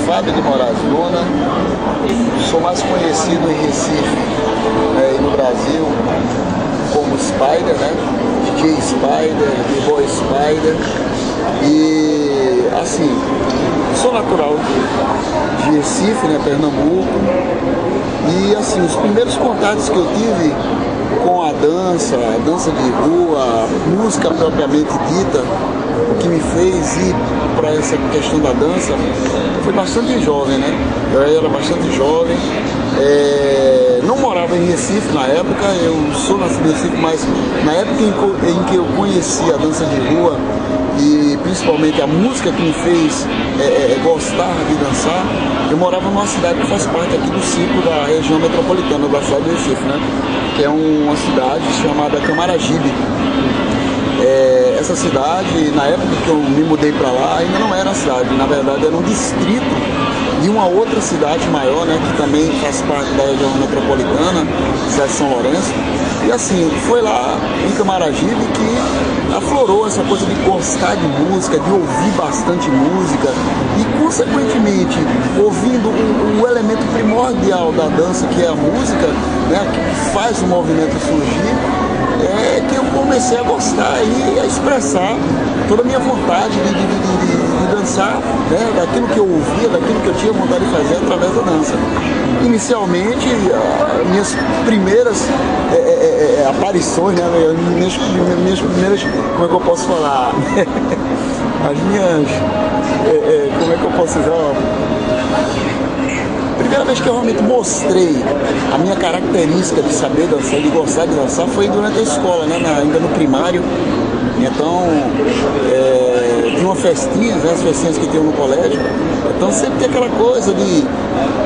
Fábio de Moraes Luna, sou mais conhecido em Recife e no Brasil como Spider, né? DJ Spider, B-Boy Spider. E assim, sou natural de Recife, né, Pernambuco. E assim, os primeiros contatos que eu tive com a dança de rua, a música propriamente dita, o que me fez ir para essa questão da dança foi bastante jovem, né? Eu era bastante jovem, não morava em Recife na época, eu sou nascido em Recife, mas na época em que eu conheci a dança de rua e principalmente a música que me fez gostar de dançar, eu morava numa cidade que faz parte aqui do ciclo da região metropolitana da cidade de Recife, né? Que é uma cidade chamada Camaragibe. Essa cidade, na época que eu me mudei para lá, ainda não era uma cidade, na verdade era um distrito de uma outra cidade maior, né, que também faz parte da região metropolitana, cidade de São Lourenço. E assim, foi lá em Camaragibe que aflorou essa coisa de gostar de música, de ouvir bastante música e, consequentemente, ouvindo o elemento primordial da dança, que é a música, né, que faz o movimento surgir, que eu comecei a gostar e a expressar toda a minha vontade de dançar, né, daquilo que eu ouvia, daquilo que eu tinha vontade de fazer através da dança. Inicialmente, minhas primeiras aparições, né, minhas primeiras, como é que eu posso falar? As minhas, como é que eu posso dizer? A primeira vez que eu realmente mostrei a minha característica de saber dançar, de gostar de dançar, foi durante a escola, né? Ainda no primário. Então, tinha uma festinha, né? As festinhas que tem no colégio. Então sempre tem aquela coisa de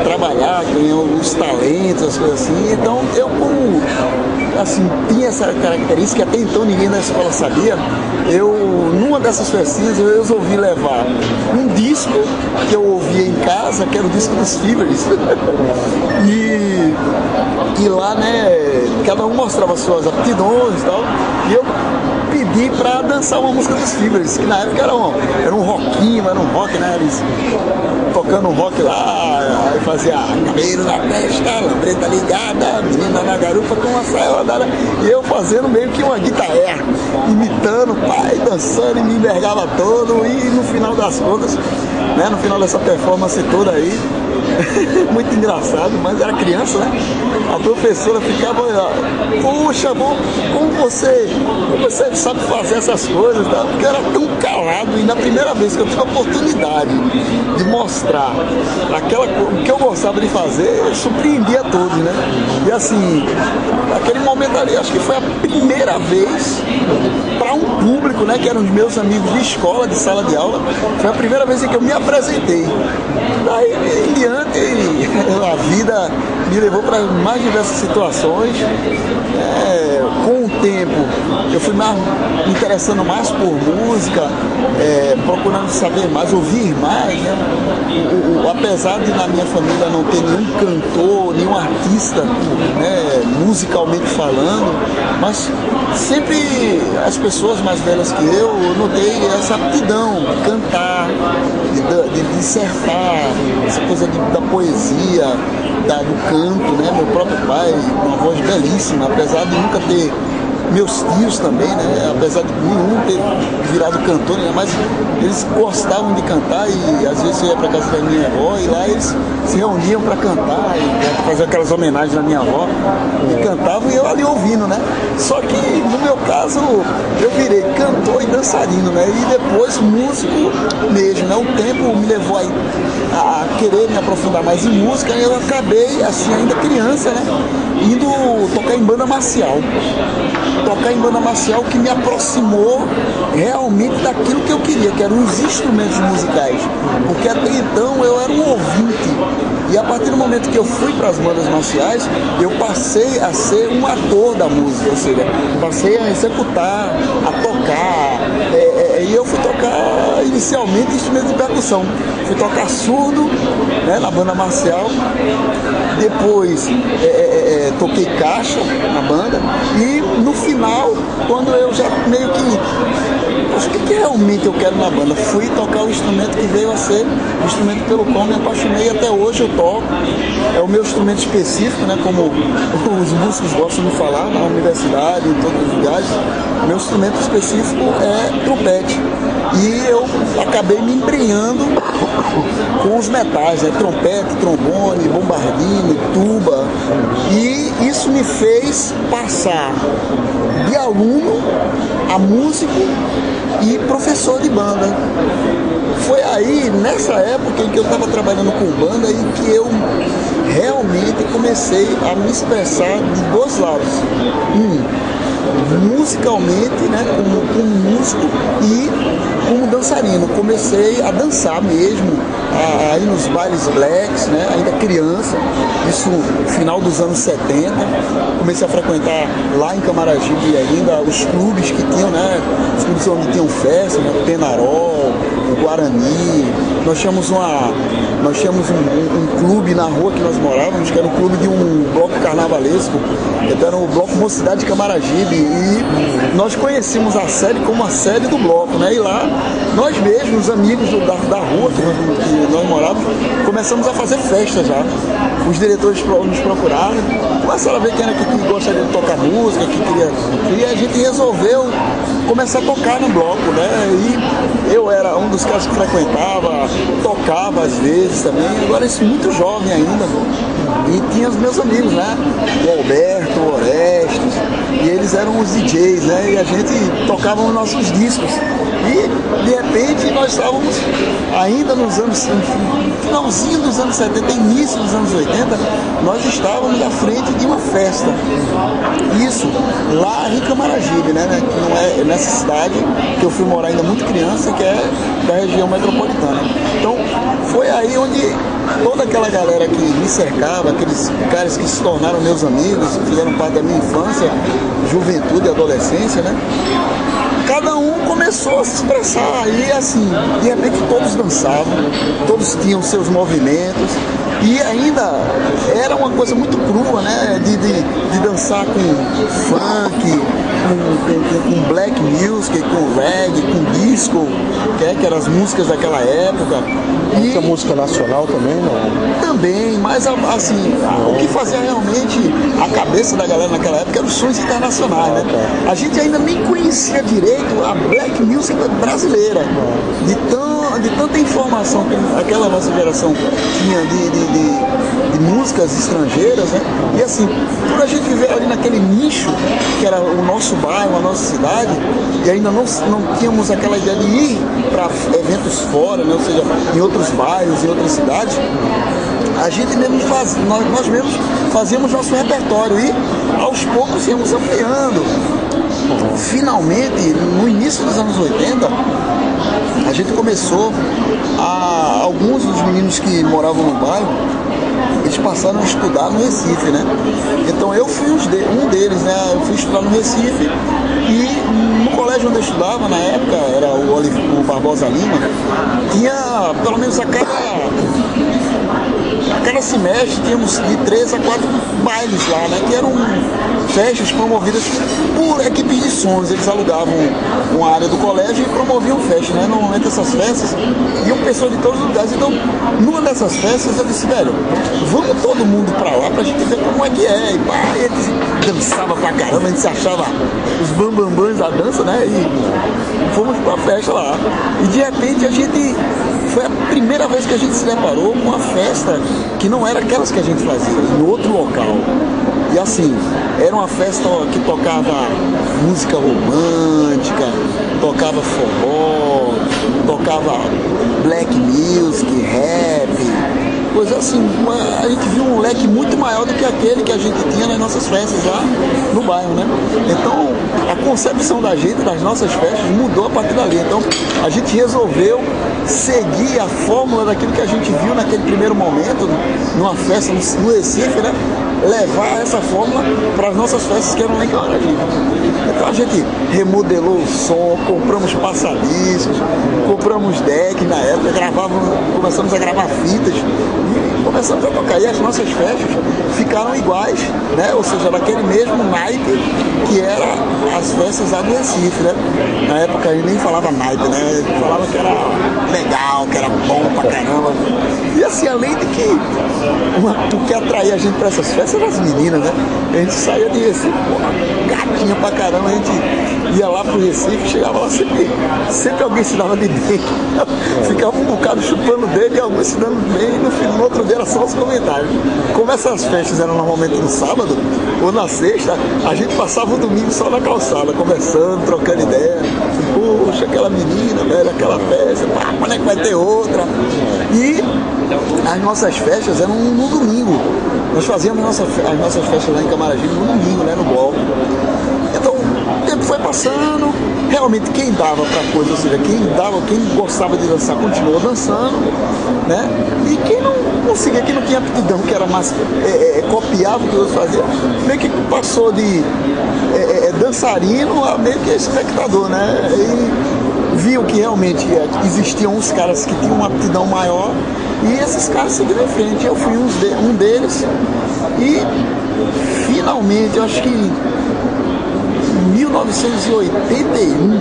trabalhar, ganhar os talentos, as coisas assim. Então eu, como assim, tinha essa característica que até então ninguém na escola sabia, numa dessas festinhas, eu resolvi levar um disco que eu ouvia em casa, que era o disco dos Fibers. e lá, né, cada um mostrava suas aptidões e tal, e eu pedi pra dançar uma música dos Fibers, que na época era um rockinho, era um rock, né, eles tocando um rock lá, aí fazia cabelo na testa, lambreta ligada, menina na garupa com uma saia rodada, e eu fazendo meio que uma guitarra, imitando o pai, dançando e me envergava todo, e no final das contas, né, no final dessa performance toda aí, muito engraçado, mas era criança, né? A professora ficava, puxa, como você sabe fazer essas coisas, tá? Porque eu era tão calado, e na primeira vez que eu tive a oportunidade de mostrar o que eu gostava de fazer, eu surpreendia a todos, né? E assim, naquele momento ali, acho que foi a primeira vez para um público, né, que eram os meus amigos de escola, de sala de aula, foi a primeira vez em que eu me apresentei. Daí em diante, a vida me levou para mais diversas situações. Com o tempo, eu fui me interessando mais por música, procurando saber mais, ouvir mais, né? Apesar de na minha família não ter nenhum cantor, nenhum artista, né, musicalmente falando, mas sempre as pessoas mais velhas que eu notei essa aptidão de cantar, de dissertar, essa coisa da poesia, do canto, né? Meu próprio pai, uma voz belíssima, apesar de nunca ter, meus tios também, né? Apesar de nenhum ter virado cantor, né? Mas eles gostavam de cantar, e às vezes eu ia para casa da minha avó e lá eles se reuniam para cantar e fazer aquelas homenagens à minha avó, e cantavam e eu ali ouvindo, né? Só que no meu caso eu virei cantor e dançarino, né? E depois músico mesmo, né? O tempo me levou a querer me aprofundar mais em música, e eu acabei, assim, ainda criança, né, indo tocar em banda marcial. Tocar em banda marcial, que me aproximou realmente daquilo que eu queria, que eram os instrumentos musicais, porque até então eu era um ouvinte, e a partir do momento que eu fui para as bandas marciais, eu passei a ser um ator da música, ou seja, passei a executar, a tocar, e eu fui tocar em inicialmente instrumento de percussão. Fui tocar surdo, né, na banda marcial. Depois toquei caixa na banda. E no final, quando eu já meio que... o que realmente eu quero na banda? Fui tocar o instrumento que veio a ser o instrumento pelo qual me apaixonei, até hoje eu toco. É o meu instrumento específico, né? Como os músicos gostam de falar na universidade, em todos os lugares. Meu instrumento específico é trompete. E eu acabei me embrenhando com os metais, né? Trompete, trombone, bombardino, tuba. E isso me fez passar de aluno a músico e professor de banda. Foi aí, nessa época em que eu estava trabalhando com banda, e que eu realmente comecei a me expressar de dois lados. Musicalmente, né, como músico, e como dançarino. Comecei a dançar mesmo, a ir nos bailes blacks, né, ainda criança, isso no final dos anos 70. Comecei a frequentar lá em Camaragibe ainda os clubes que tinham, né, os clubes onde tinham festa, né, o Penarol, o Guarani. Nós tínhamos um clube na rua que nós morávamos, que era um clube de um bloco carnavalesco, que era o Bloco Mocidade de Camaragibe, e nós conhecíamos a sede como a sede do bloco, né? E lá, nós mesmos, os amigos da rua que nós morávamos, começamos a fazer festa já. Os diretores nos procuraram, começaram a ver quem era que gostaria de tocar música, que queria, e a gente resolveu começar a tocar no bloco, né? E eu era um dos caras que frequentava, tocava às vezes também, agora isso muito jovem ainda. E tinha os meus amigos, né? O Alberto, o Orestes, e eles eram os DJs, né? E a gente tocava os nossos discos. E de repente nós estávamos ainda nos anos, finalzinho dos anos 70, início dos anos 80, nós estávamos à frente de uma festa. Isso lá em Camaragibe, né? Que não é nessa cidade que eu fui morar ainda muito criança, que é da região metropolitana. Então foi aí onde toda aquela galera que me cercava, aqueles caras que se tornaram meus amigos, fizeram parte da minha infância, juventude e adolescência, né? Cada um começou a se expressar e assim, de repente todos dançavam, todos tinham seus movimentos, e ainda era uma coisa muito crua, né? De dançar com funk, com black music, com reggae, com disco, que eram as músicas daquela época. Muita música nacional também, não? Também, mas assim, o que fazia realmente a cabeça da galera naquela época eram os sons internacionais, né? A gente ainda nem conhecia direito a black music brasileira, de tanta informação que aquela nossa geração tinha de músicas estrangeiras, né? E assim, por a gente viver ali naquele nicho que era o nosso bairro, a nossa cidade, e ainda não tínhamos aquela ideia de ir para eventos fora, né? Ou seja, em outros bairros, em outras cidades, a gente mesmo nós mesmos fazíamos nosso repertório e aos poucos íamos ampliando. Finalmente, no início dos anos 80, a gente começou alguns dos meninos que moravam no bairro, eles passaram a estudar no Recife, né? Então eu fui um deles, né? Eu fui estudar no Recife, e no colégio onde eu estudava, na época, era o Barbosa Lima, tinha pelo menos a cada semestre tínhamos de 3 a 4 bailes lá, né? Que eram festas promovidas por equipes de sons. Eles alugavam uma área do colégio e promoviam festas, né? Normalmente essas festas iam pessoas de todos os lugares. Então, numa dessas festas eu disse, velho, vamos todo mundo pra lá pra gente ver como é que é. E pá, eles dançavam pra caramba, a gente se achava os bambambãs da dança, né? E fomos pra festa lá. E de repente a gente... Foi a primeira vez que a gente se deparou com uma festa que não era aquelas que a gente fazia, em outro local. E assim, era uma festa que tocava música romântica, tocava forró, tocava black music, rap, coisa assim. A gente viu um leque muito maior do que aquele que a gente tinha nas nossas festas lá no bairro, né? Então, a concepção da gente, das nossas festas, mudou a partir dali. Então, a gente resolveu seguir a fórmula daquilo que a gente viu naquele primeiro momento, numa festa no Recife, né? Levar essa fórmula para as nossas festas que eram lá em Camaragibe. Então a gente remodelou o som, compramos passadiscos, compramos deck na época, começamos a gravar fitas e começamos a tocar. E as nossas festas ficaram iguais, né? Ou seja, daquele mesmo naipe que era as festas lá do Recife, né? Na época a gente nem falava naipe, né? Falava que era legal, que era bom pra caramba. E assim, além de que o que atraía a gente pra essas festas eram as meninas, né? A gente saía de Recife, pô, gatinha pra caramba, a gente ia lá pro Recife, chegava lá sempre alguém se dava de bem. Ficava um bocado chupando dele e alguém se dando bem, e no outro dia era só os comentários. Como essas festas eram normalmente no sábado ou na sexta, a gente passava o domingo só na calçada, conversando, trocando ideia. Poxa, aquela menina, velho, aquela festa, pá, quando é que vai ter outra? E as nossas festas eram no domingo. Nós fazíamos as nossas festas lá em Camaragibe no domingo, né, no bloco. Então, o tempo foi passando, realmente quem dava pra coisa, ou seja, quem gostava de dançar continuou dançando, né? E quem não conseguia, quem não tinha aptidão, que era mais copiava o que os outros faziam, meio que passou de dançarino a meio que espectador, né? E viu que realmente existiam uns caras que tinham uma aptidão maior e esses caras seguiram em frente. Eu fui um deles e finalmente, eu acho que em 1981,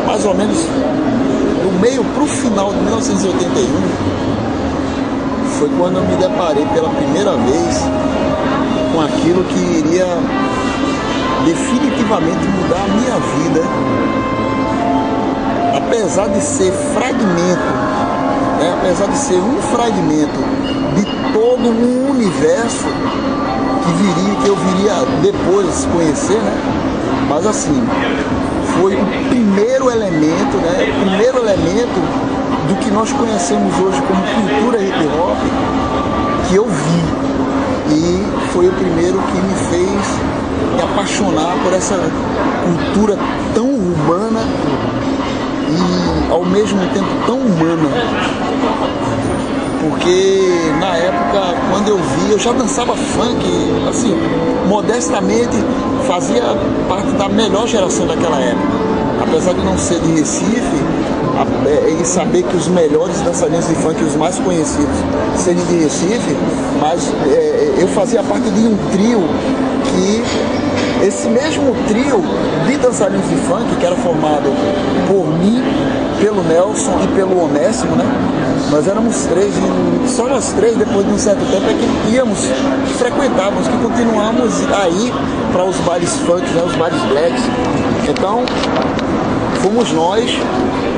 mais ou menos do meio para o final de 1981, foi quando eu me deparei pela primeira vez com aquilo que iria definitivamente mudar a minha vida, apesar de ser fragmento, né? Apesar de ser um fragmento de todo um universo que eu viria depois conhecer, né? Mas assim, foi o primeiro elemento, né? O primeiro elemento do que nós conhecemos hoje como cultura hip hop que eu vi, e foi o primeiro que me fez me apaixonar por essa cultura tão urbana e ao mesmo tempo tão humana. Porque na época, quando eu vi, eu já dançava funk, assim, modestamente fazia parte da melhor geração daquela época. Apesar de não ser de Recife, e saber que os melhores dançarinos de funk, os mais conhecidos, serem de Recife, mas eu fazia parte de um trio que, esse mesmo trio de dançarinos de funk, que era formado por mim, pelo Nelson e pelo Onésimo, né? Nós éramos três, e só nós três, depois de um certo tempo, é que íamos, que frequentávamos, que continuamos a ir para os bailes funk, né? Os bailes blacks. Então, fomos nós,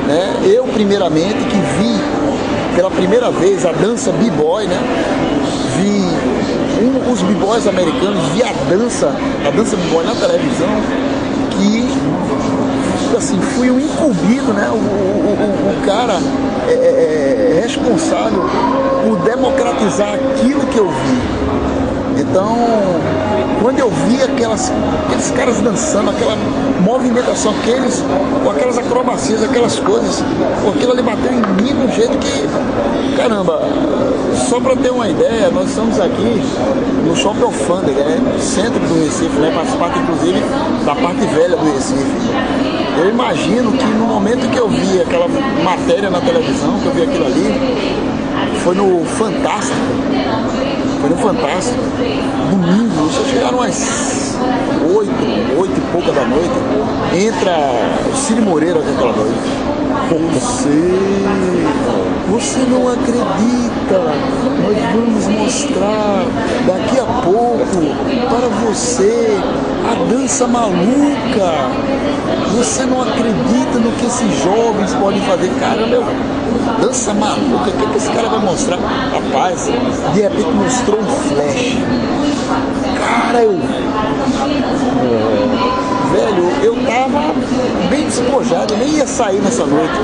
né? Eu primeiramente, que vi pela primeira vez a dança b-boy, né? Vi os b-boys americanos, vi a dança b-boy na televisão, que assim, fui um incumbido, né? O cara responsável por democratizar aquilo que eu vi. Então, quando eu vi aqueles caras dançando, aquela movimentação, com aquelas acrobacias, aquelas coisas, aquilo ali bateu em mim de um jeito que, caramba, só para ter uma ideia, nós estamos aqui no Shopping Alfândega, né, no centro do Recife, né, faz parte inclusive da parte velha do Recife. Eu imagino que no momento que eu vi aquela matéria na televisão, que eu vi aquilo ali, foi no Fantástico, domingo, só chegaram às 8 e pouca da noite, entra o Ciro Moreira naquela noite. Você não acredita, nós vamos mostrar daqui a pouco para você a dança maluca. Você não acredita no que esses jovens podem fazer. Caramba, dança maluca, o que esse cara vai mostrar? Rapaz, de repente mostrou um flash. Cara, velho, eu tava bem despojado, eu nem ia sair nessa noite,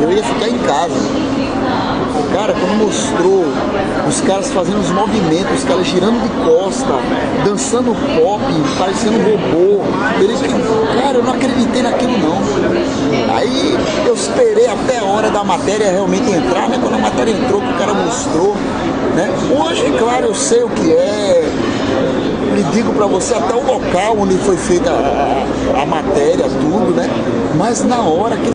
eu ia ficar em casa. O cara, quando mostrou os caras fazendo os movimentos, os caras girando de costa, dançando pop, parecendo um robô, cara, eu não acreditei naquilo não. Aí eu esperei até a hora da matéria realmente entrar, né? Quando a matéria entrou, que o cara mostrou, né? Hoje, claro, eu sei o que é lhe digo para você até o local onde foi feita a matéria, tudo, né? Mas na hora que